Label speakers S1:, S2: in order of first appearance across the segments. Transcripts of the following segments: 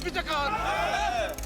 S1: विजयकार।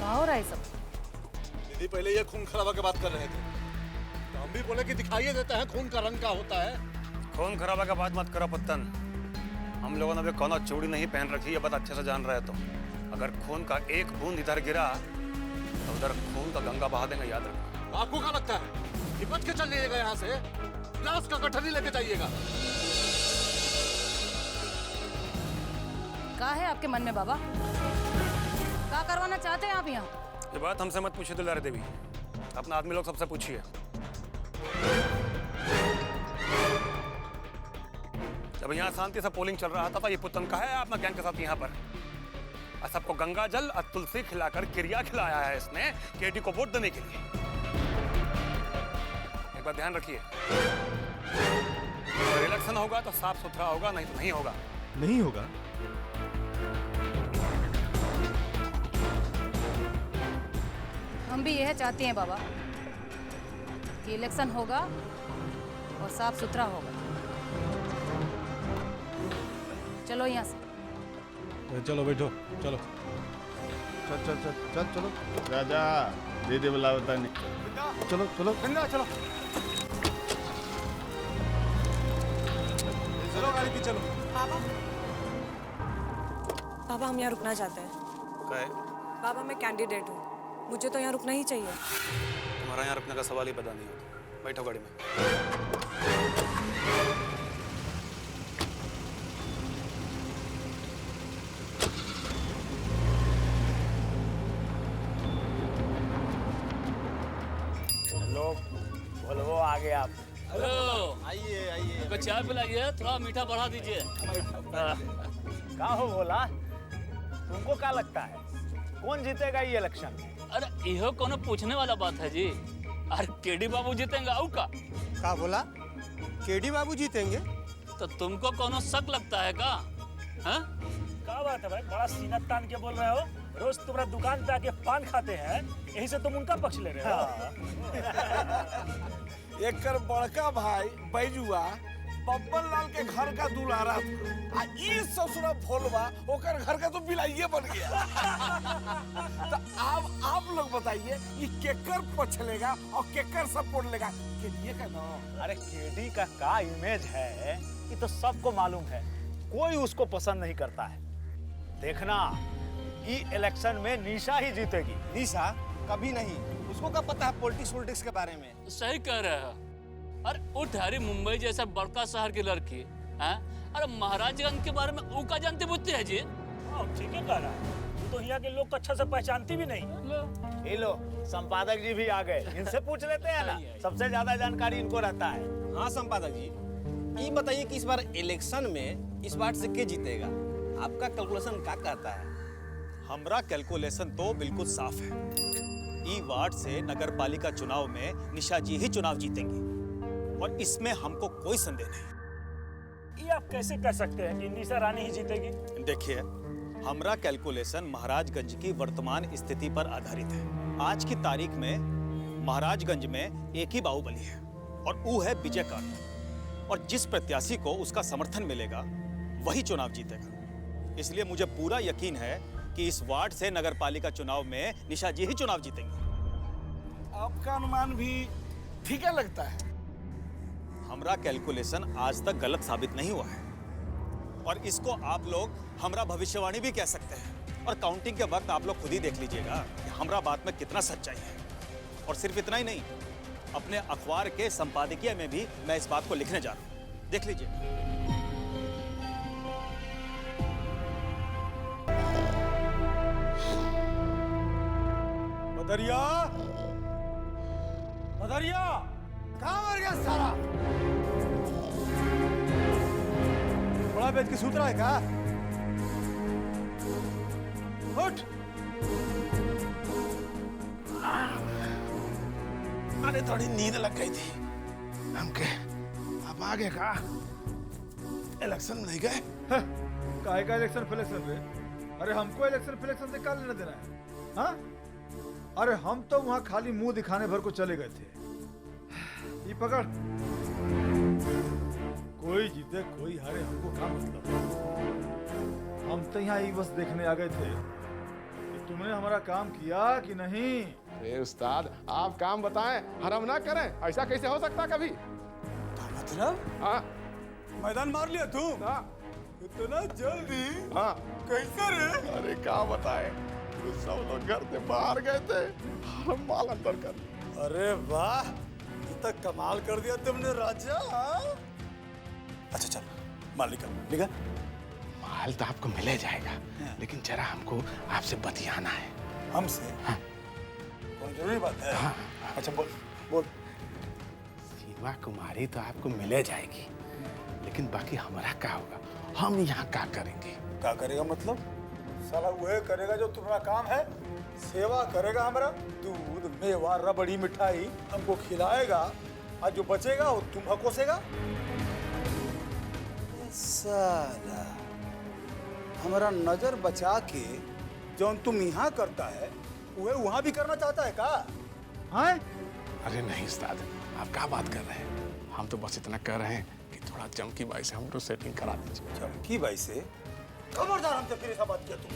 S2: हो रहा है सब?
S3: दीदी पहले ये खून खराबा की बात कर रहे थे, तो हम भी बोले कि दिखाई देता है खून का रंग का होता है।
S4: खून खराबा का बात मत करो पुत्तन। हम लोगों ने भी कोनो चूड़ी नहीं पहन रखी, ये बात अच्छे से जान रहे हो। तो अगर खून का एक बूंद इधर गिरा तो उधर खून का गंगा बहा देंगे, याद रखो।
S3: आपको क्या लगता है कि बच के चल जाइएगा यहाँ से? ग्लास का गठरी लेके जाइएगा।
S2: क्या है आपके मन में बाबा? क्या करवाना चाहते हैं आप यहाँ?
S4: ये बात हमसे मत पूछिए दुलारी देवी, अपना आदमी लोग सबसे पूछिए। जब यहाँ शांति से पोलिंग चल रहा था तो ये पुत्तन का है अपना गैंग के साथ यहाँ पर, और सबको गंगा जल और तुलसी खिलाकर क्रिया खिलाया है इसने केडी को वोट देने के लिए। एक बात ध्यान रखिए, अगर इलेक्शन होगा तो साफ सुथरा होगा, नहीं तो नहीं होगा।
S5: नहीं होगा?
S2: हम भी यह चाहते हैं बाबा कि इलेक्शन होगा और साफ सुथरा होगा। चलो यहाँ से।
S5: चलो बैठो, चलो
S6: चल चल चल चल चलो राजा दीदी बुलावता नहीं। चलो चलो
S3: चलो चलो चलो गाड़ी की चलो।
S7: पापा हम यहाँ रुकना चाहते हैं।
S4: कहे
S7: पापा मैं कैंडिडेट हूँ, मुझे तो यहाँ रुकना ही चाहिए।
S4: तुम्हारा यहाँ रुकने का सवाल ही पैदा नहीं होता। बैठो गाड़ी में।
S8: हेलो बोलो, आ गए आप।
S9: हेलो,
S6: आइए आइए।
S9: कुछ चाय पिलाइए, थोड़ा मीठा बढ़ा दीजिए।
S8: क्या हो भोला, तुमको क्या लगता है कौन जीतेगा ये इलेक्शन?
S9: अरे इहो कोनो पूछने वाला बात है जी। अरे केडी बाबू जीतेंगे आऊ का
S10: बोला? केडी बाबू जीतेंगे?
S9: तो तुमको कोनो शक लगता है का? हाँ?
S8: क्या बात है भाई, बड़ा सीना तान के बोल रहे हो। रोज तुम्हारा दुकान पे आके पान खाते हैं, यही से तुम उनका पक्ष ले रहे हो।
S1: एक कर बड़का भाई बैजुआ बब्बन लाल के घर का दुलारा था, ई ससुरा भोलवा ओकर घर का तो बिलाइये बन गया। तो अब आप लोग बताइए ये केकर पछलेगा और केकर सपोर्ट लेगा के लिए का ना?
S8: अरे केडी का क्या इमेज है ये तो सबको मालूम है, कोई उसको पसंद नहीं करता है। देखना ये इलेक्शन में निशा ही जीतेगी।
S10: निशा? कभी नहीं, उसको क्या पता है पॉलिटिक्स के बारे में?
S9: सही कह रहे हो। अरे वो ठहरी मुंबई जैसा बड़का शहर की लड़की, हाँ? अरे महाराजगंज के बारे में वो का जानती बुझती है जी?
S8: ठीक है कह रहा है, तू तो यहाँ के लोग को अच्छा से पहचानती भी नहीं। ये लो संपादक जी भी आ गए, इनसे पूछ लेते हैं ना, सबसे ज्यादा जानकारी इनको रहता है।
S10: हाँ संपादक जी, ये बताइए कि इस बार इलेक्शन में इस वार्ड से के जीतेगा? आपका कैलकुलेशन क्या कहता है?
S11: हमारा कैलकुलेशन तो बिल्कुल साफ है। ई वार्ड से नगर पालिका चुनाव में निशा जी ही चुनाव जीतेंगी और इसमें हमको कोई संदेह नहीं।
S8: ये आप कैसे कह सकते हैं कि निशा रानी ही जीतेगी?
S11: देखिए, हमारा कैलकुलेशन महाराजगंज की वर्तमान स्थिति पर आधारित है। आज की तारीख में महाराजगंज में एक ही बाहुबली है और वो है विजयकांत, और जिस प्रत्याशी को उसका समर्थन मिलेगा वही चुनाव जीतेगा। इसलिए मुझे पूरा यकीन है कि इस वार्ड से नगर पालिका चुनाव में निशा जी ही चुनाव जीतेंगी।
S1: आपका अनुमान भी ठीक है लगता है।
S11: हमारा कैलकुलेशन आज तक गलत साबित नहीं हुआ है और इसको आप लोग हमारा भविष्यवाणी भी कह सकते हैं। और काउंटिंग के वक्त आप लोग खुद ही देख लीजिएगा कि हमारा बात में कितना सच्चाई है। और सिर्फ इतना ही नहीं, अपने अखबार के संपादकीय में भी मैं इस बात को लिखने जा रहा हूँ, देख लीजिए।
S8: मदरिया, मदरिया, कहाँ मर गया साला? बड़ा बेच के सूत रहा है क्या? उठ।
S1: अरे थोड़ी नींद लग गई थी हमके। अब आगे का इलेक्शन नहीं गए।
S5: काहे का इलेक्शन फिलेक्शन रे? अरे हमको इलेक्शन फिलेक्शन से क्या लेना देना है? हाँ? अरे हम तो वहाँ खाली मुंह दिखाने भर को चले गए थे। ये पकड़। कोई जीते कोई हारे हमको क्या मतलब? हम तो यहाँ ये बस देखने आ गए थे कि तुमने हमारा काम किया कि नहीं।
S1: अरे उस्ताद आप काम बताएं, हरम ना करें। ऐसा कैसे हो सकता कभी?
S8: मतलब?
S1: हाँ
S8: मैदान मार लिया तू?
S1: हाँ
S8: इतना जल्दी?
S1: हाँ।
S8: कैसे रे?
S1: अरे क्या बताएं, तो सब लोग घर से बाहर गए थे, हम माल अंदर कर।
S8: अरे वाह, ये तो कमाल कर दिया तुमने राजा। अच्छा चल, माल निकल, निकल।
S1: माल तो आपको मिले जाएगा, लेकिन जरा हमको आपसे बतियाना है।
S8: हमसे?
S1: हाँ।
S8: कौन जरूरी बात है?
S1: हाँ।
S8: अच्छा बोल, बोल।
S1: सीमा कुमारी तो आपको मिले जाएगी, लेकिन बाकी हमारा क्या होगा? हम यहाँ क्या करेंगे?
S8: क्या करेगा मतलब? साला वह करेगा जो तुम्हारा काम है। सेवा करेगा हमारा, दूध मेवा रबड़ी मिठाई हमको खिलाएगा, और जो बचेगा वो तुम हकोसेगा। साला हमारा नजर बचा के जो तुम यहाँ करता है वह वहाँ भी करना चाहता है का? हाँ?
S1: अरे नहीं उस्ताद, आप क्या बात कर रहे हैं? हम तो बस इतना कर रहे हैं कि थोड़ा चमकी बाई से हमको सेटिंग करा दीजिए।
S8: चमकी बाई से? खबरदार हमसे फिर ऐसा बात किया तुम।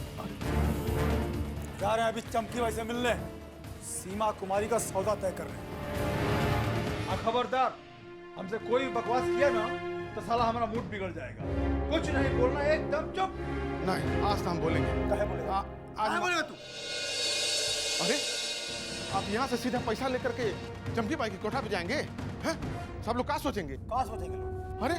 S8: जा रहे हैं अभी चमकी बाई से मिलने, सीमा कुमारी का सौदा तय कर रहे हैं।
S5: खबरदार, हमसे कोई बकवास किया ना तो साला हमारा मूड बिगड़ जाएगा। कुछ नहीं बोलना, एकदम चुप।
S1: नहीं, आज तो हम बोलेंगे।
S8: कहे बोलेगा?
S1: आज
S8: बोलेगा तू?
S1: अरे आप यहाँ से सीधा पैसा लेकर के चमकी बाई की कोठा पे जाएंगे? हैं? सब लोग क्या सोचेंगे?
S8: क्या सोचेंगे लोग?
S1: अरे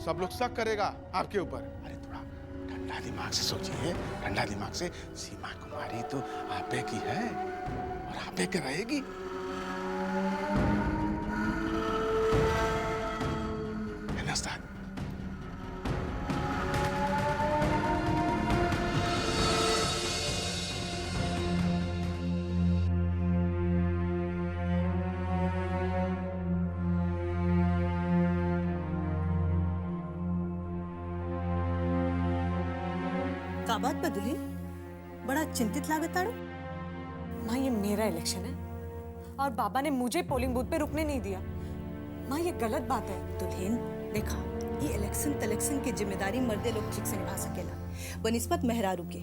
S1: सब लोग शक करेगा आपके ऊपर। अरे थोड़ा ठंडा दिमाग से सोचिए, ठंडा दिमाग से। सीमा कुमारी तो आपे की है और आपे के रहेगी। है ना उस्ताद?
S12: का बात बदली? बड़ा चिंतित लागत आड़ो।
S7: माँ ये मेरा इलेक्शन है और बाबा ने मुझे पोलिंग बूथ पे रुकने नहीं दिया। माँ ये गलत बात है।
S12: दुल्हन देखा, ये इलेक्शन तलेक्शन की जिम्मेदारी मर्दे लोग ठीक से निभा सकेला बनिस्बत मेहरारू के।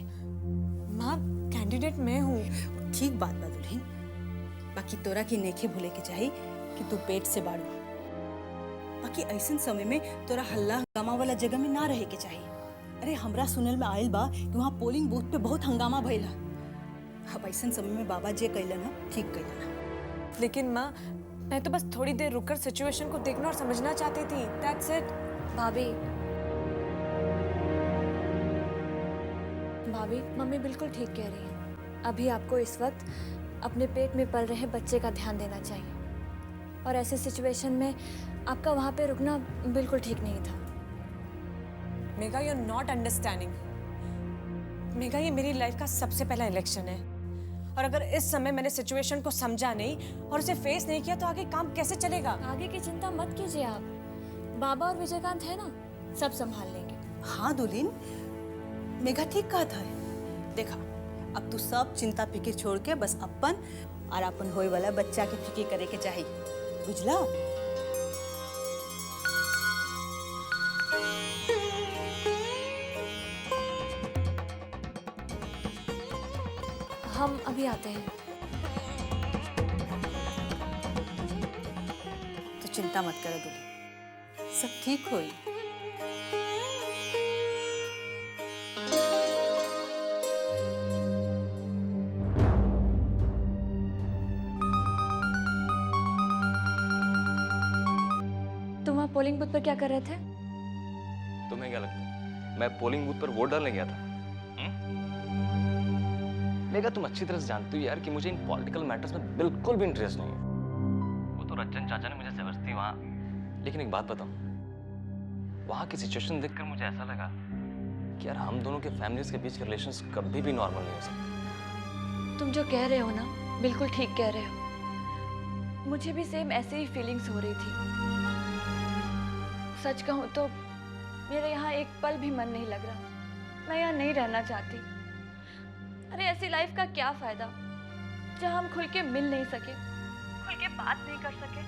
S7: माँ कैंडिडेट मैं हूँ।
S12: ठीक बात बा दुल्हन, बाकी तोरा की नेखे भूले के चाहिए कि तू पेट से बाड़ू। बाकी ऐसन समय में तोरा हल्ला हंगामा वाला जगह में ना रहे के चाहिए। अरे हमरा सुनल में आयल बा कि वहाँ पोलिंग बूथ पे बहुत हंगामा भइल है। अब ऐसन समय में बाबा जे कैलन ना ठीक कैलन।
S7: लेकिन माँ मैं तो बस थोड़ी देर रुककर सिचुएशन को देखना और समझना चाहती थी। That's it।
S13: भाभी मम्मी बिल्कुल ठीक कह रही है। अभी आपको इस वक्त अपने पेट में पल रहे बच्चे का ध्यान देना चाहिए, और ऐसे सिचुएशन में आपका वहाँ पे रुकना बिल्कुल ठीक नहीं था।
S7: Mega you're not understanding। Mega ये मेरी लाइफ का सबसे पहला इलेक्शन है, और अगर इस समय मैंने सिचुएशन को समझा नहीं और उसे फेस नहीं किया तो आगे काम कैसे चलेगा?
S13: आगे की चिंता मत कीजिए आप, बाबा और विजयकांत है ना, सब संभाल लेंगे।
S12: हाँ दुल्हन, मेघा ठीक कहा था। देखा, अब तू सब चिंता फिक्र छोड़ के बस अपन और अपन होए वाला बच्चा के फिक्र करे के चाहिए, बुझला?
S13: हम अभी आते हैं।
S12: तो चिंता मत करो दुल्हन, सब ठीक होई।
S13: तुम वहाँ पोलिंग बूथ पर क्या कर रहे थे?
S14: तुम्हें क्या लगता है मैं पोलिंग बूथ पर वोट डालने गया था? मेघा तुम अच्छी तरह से जानती हो यार कि मुझे इन पॉलिटिकल मैटर्स में बिल्कुल भी इंटरेस्ट नहीं है। वो तो रंजन चाचा ने मुझे जबरदस्ती वहाँ, लेकिन एक बात बताऊँ, वहाँ की सिचुएशन देखकर मुझे ऐसा लगा कि यार हम दोनों के फैमिलीज के बीच के रिलेशंस कभी भी नॉर्मल नहीं हो सकते।
S13: तुम जो कह रहे हो ना बिल्कुल ठीक कह रहे हो। मुझे भी सेम ऐसे ही फीलिंग्स हो रही थी। सच कहूँ तो मेरे यहाँ एक पल भी मन नहीं लग रहा। मैं यहाँ नहीं रहना चाहती। अरे ऐसी लाइफ का क्या फायदा जहाँ हम खुल के मिल नहीं सके, खुल के बात नहीं कर सके।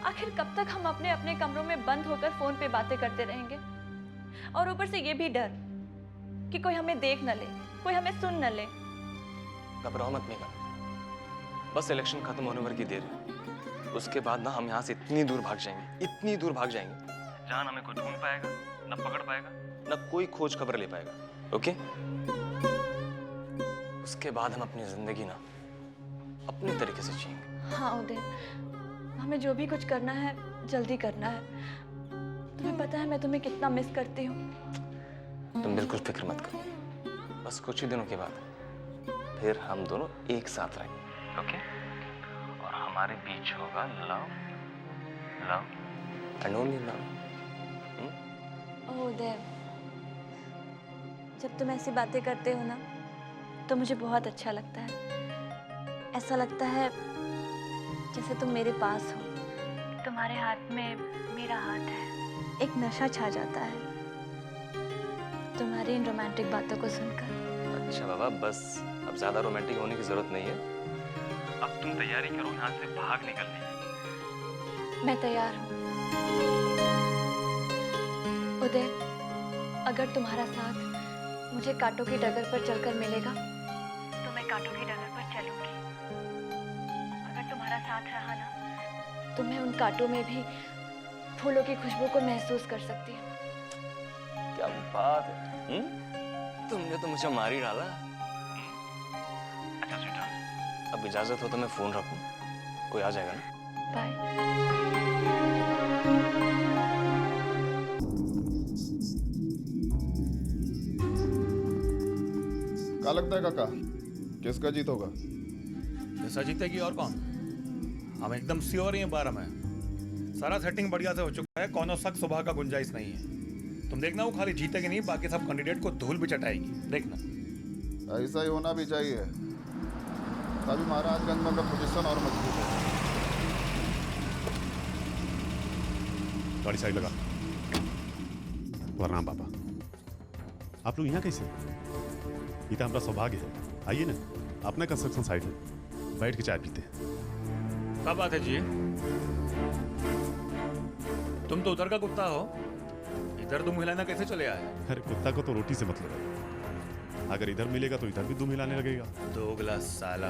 S13: आखिर कब तक हम अपने अपने कमरों में बंद होकर फोन पे बातें करते रहेंगे? और ऊपर से ये भी डर कि कोई हमें देख न ले, कोई हमें सुन न ले।
S14: घबराओ मत मेघा, बस इलेक्शन खत्म होने भर की देर है। उसके बाद ना हम यहाँ से इतनी दूर भाग जाएंगे, इतनी दूर भाग जाएंगे जहाँ हमें कोई ढूंढ पाएगा, न पकड़ पाएगा, न कोई खोज खबर ले पाएगा। ओके? उसके बाद हम अपनी जिंदगी ना अपने तरीके से जिएंगे।
S13: हाँ उदय, हमें जो भी कुछ करना है जल्दी करना है। तुम्हें पता है मैं तुम्हें कितना मिस करती हूँ।
S14: तुम बिल्कुल फिक्र मत करो, बस कुछ ही दिनों के बाद फिर हम दोनों एक साथ रहेंगे। ओके? और हमारे बीच होगा love, love and only love.
S13: Oh Uday, जब तुम ऐसी बातें करते हो ना तो मुझे बहुत अच्छा लगता है। ऐसा लगता है जैसे तुम मेरे पास हो, तुम्हारे हाथ में मेरा हाथ है। एक नशा छा जाता है तुम्हारी इन रोमांटिक बातों को सुनकर।
S14: अच्छा बाबा, बस अब ज्यादा रोमांटिक होने की जरूरत नहीं है। अब तुम तैयारी करो यहाँ से भाग निकलने की।
S13: मैं तैयार हूँ उदय। अगर तुम्हारा साथ मुझे कांटों की डगर पर चलकर मिलेगा तो मैं कांटों की डगर पर चलूंगी। अगर तुम्हारा साथ रहा ना तो मैं उन कांटों में भी फूलों की खुशबू को महसूस कर सकती हूँ।
S14: क्या बात है, तुमने तो मुझे मार ही डाला। अच्छा स्वीटहार्ट, अब इजाजत हो तो मैं फोन रखूं, कोई आ जाएगा ना?
S13: बाय।
S6: क्या लगता है काका, किसका जीत होगा?
S4: जैसा जीतेगी और कौन? हम एकदम श्योर ही हैं 12 में। सारा सेटिंग बढ़िया से हो चुका है, कोनो शक सुबह का गुंजाइश नहीं है। तुम देखना वो खाली जीतेगी नहीं, बाकी सब कैंडिडेट को धूल भी चटाएगी। देखना
S6: ऐसा ही होना भी चाहिए, तभी महाराजगंज में पोजीशन और मजबूत है।
S15: गाड़ी साइड लगा। प्रणाम पापा। आप लोग यहाँ कैसे? ये तो हमारा सौभाग्य है। आइए ना, अपने कंस्ट्रक्शन साइट में बैठ के चाय पीते हैं।
S4: क्या बात है जी, तुम तो उधर का कुत्ता हो, इधर दुम हिलाना कैसे चले आए?
S15: अरे कुत्ता को तो रोटी से मतलब है, अगर इधर मिलेगा तो इधर भी दुम हिलाने लगेगा।
S4: दोगला साला,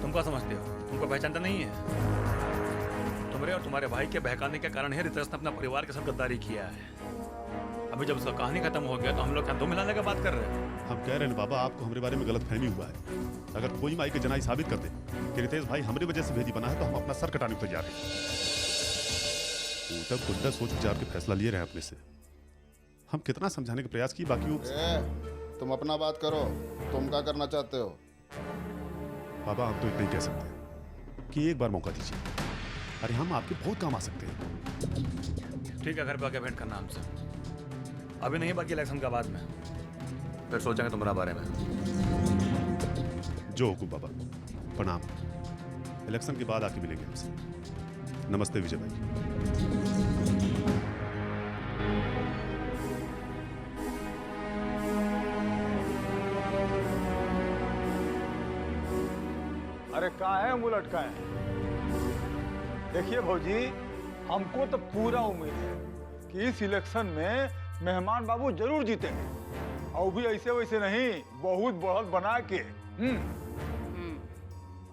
S4: तुम क्या समझते हो? तुमको पहचानता नहीं है? तुम्हारे और तुम्हारे भाई के बहकाने के कारण है रितेश ने अपना परिवार के साथ गद्दारी किया है। अभी जब उसका कहानी खत्म हो गया तो हम लोग क्या दुम हिलाने का बात कर रहे हैं?
S15: हम कह रहे हैं बाबा, आपको हमारे बारे में गलत फहमी हुआ है। अगर कोई माई के जनाई साबित कर दे कि रितेश भाई हमारी वजह से भेदी बना है तो हम अपना सर कटाने को तैयार हैं। उल्टा पुल्टा सोच विचार के फैसला लिए रहे अपने से। हम कितना समझाने का प्रयास किए, बाकी वो
S6: तुम अपना बात करो, तुम क्या करना चाहते हो?
S15: बाबा हम तो इतना ही कह सकते हैं कि एक बार मौका दीजिए। अरे हम आपके बहुत काम आ सकते हैं।
S4: ठीक है, घर पे आके भेंट करना हमसे। अभी नहीं, बाकी इलेक्शन का बाद में, फिर सोचेंगे तुम्हारा बारे में।
S15: जो हुकुम बाबा। प्रणाम। इलेक्शन के बाद आके मिलेंगे हमसे। नमस्ते विजय भाई।
S8: अरे कहाँ है मुंह लटकाए? देखिए भौजी, हमको तो पूरा उम्मीद है कि इस इलेक्शन में मेहमान बाबू जरूर जीतेंगे, और भी ऐसे वैसे नहीं, बहुत बढ़त बना के।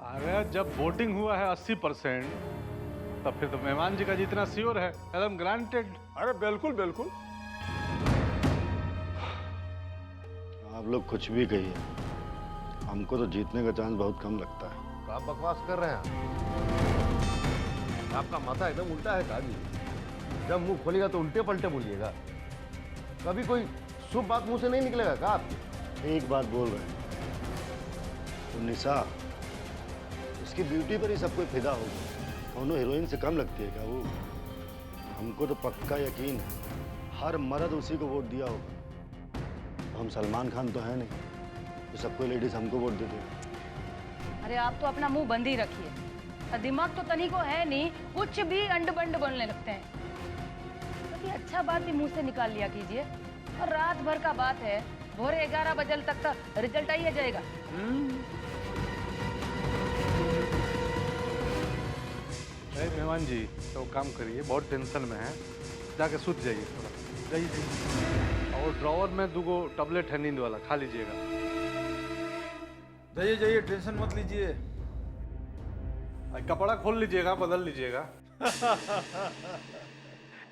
S3: अरे जब वोटिंग हुआ है 80%, तब फिर तो मेहमान जी का जीतना श्योर है, एकदम ग्रांटेड।
S8: अरे बिल्कुल बिल्कुल।
S16: आप लोग कुछ भी कहिए, हमको तो जीतने का चांस बहुत कम लगता है।
S3: आप बकवास कर रहे हैं? आपका माथा एकदम उल्टा है काजी। जब मुंह खोलेगा तो उल्टे पलटे बोलिएगा, कभी कोई शुभ बात मुंह से नहीं निकलेगा का आपके?
S16: एक बात बोल रहे हैं, तो निशा, उसकी ब्यूटी पर ही सब कोई फिदा होगा। दोनों हीरोइन से कम लगती है क्या वो? हमको तो पक्का यकीन है हर मर्द उसी को वोट दिया होगा। हम सलमान खान तो है नहीं, तो सब कोई लेडीज हमको वोट देते हैं।
S2: अरे आप तो अपना मुंह बंद ही रखिए, दिमाग तो तनी को है नहीं, कुछ भी अंड बंड बोलने लगते हैं। कभी अच्छा बात भी मुंह से निकाल लिया कीजिए। और रात भर का बात है, भोरे 11 बजे तक का रिजल्ट आइए जाएगा।
S17: मेहमान जी तो काम करिए, बहुत टेंशन में है, जाके सूत जाइए थोड़ा, जाइए जाइए। और ड्रॉवर में 2 टैबलेट है नींद वाला, खा लीजिएगा।
S5: जाइए जाइए, टेंशन मत लीजिए।
S17: कपड़ा खोल लीजिएगा, बदल लीजिएगा।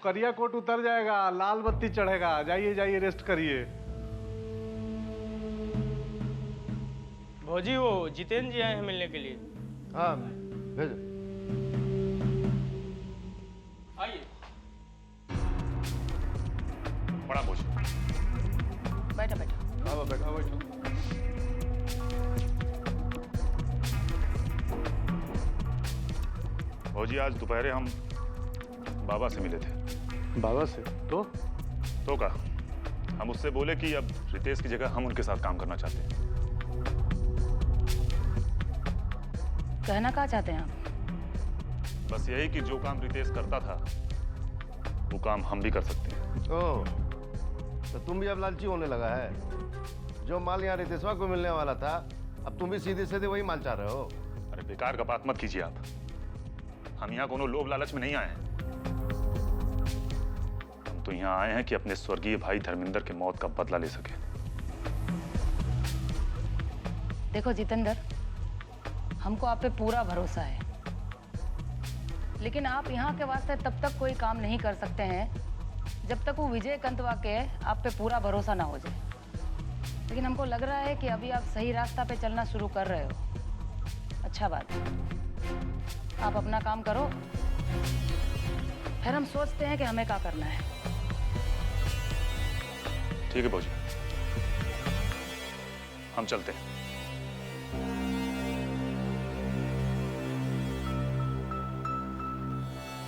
S17: करिया कोट उतर जाएगा, लाल बत्ती चढ़ेगा। जाइए जाइए, रेस्ट करिए।
S18: भौजी वो जितेंद्र जी आए हैं मिलने के लिए।
S16: हाँ भेजो।
S18: आइए।
S15: बड़ा बोझ।
S2: बैठो बैठो।
S17: हाँ बैठो बैठो।
S15: भौजी आज दोपहर हम बाबा से मिले थे।
S17: बाबा से? तो
S15: का हम उससे बोले कि अब रितेश की जगह हम उनके साथ काम करना चाहते हैं।
S2: कहना क्या चाहते हैं आप?
S15: बस यही कि जो काम रितेश करता था वो काम हम भी कर सकते हैं।
S19: ओह, तो तुम भी अब लालची होने लगा है। जो माल यहाँ रितेशवा को मिलने वाला था, अब तुम भी सीधे सीधे वही माल चाह रहे हो।
S15: अरे बेकार का बात मत कीजिए आप। हम यहाँ कोनो लोभ लालच में नहीं आए हैं। हम तो यहाँ आए हैं कि अपने स्वर्गीय भाई धर्मेंद्र के मौत का बदला ले सके।
S2: देखो जितेंद्र, हमको आप पे पूरा भरोसा है, लेकिन आप यहाँ के वास्ते तब तक कोई काम नहीं कर सकते हैं जब तक वो विजय कंतवा के आप पे पूरा भरोसा ना हो जाए। लेकिन हमको लग रहा है कि अभी आप सही रास्ता पे चलना शुरू कर रहे हो। अच्छा बात है, आप अपना काम करो, फिर हम सोचते हैं कि हमें क्या करना है।
S15: ठीक है भौजी, हम चलते हैं।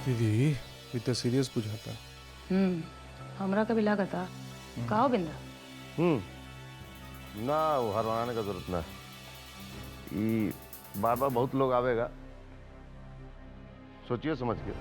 S17: दीदी इतना सीरियस बुझाता।
S2: हमरा कभी लगा था कहो बिंदा।
S19: ना वो हरवाने का जरूरत ना। ये बार बार बहुत लोग आवेगा, सोचिए समझ के।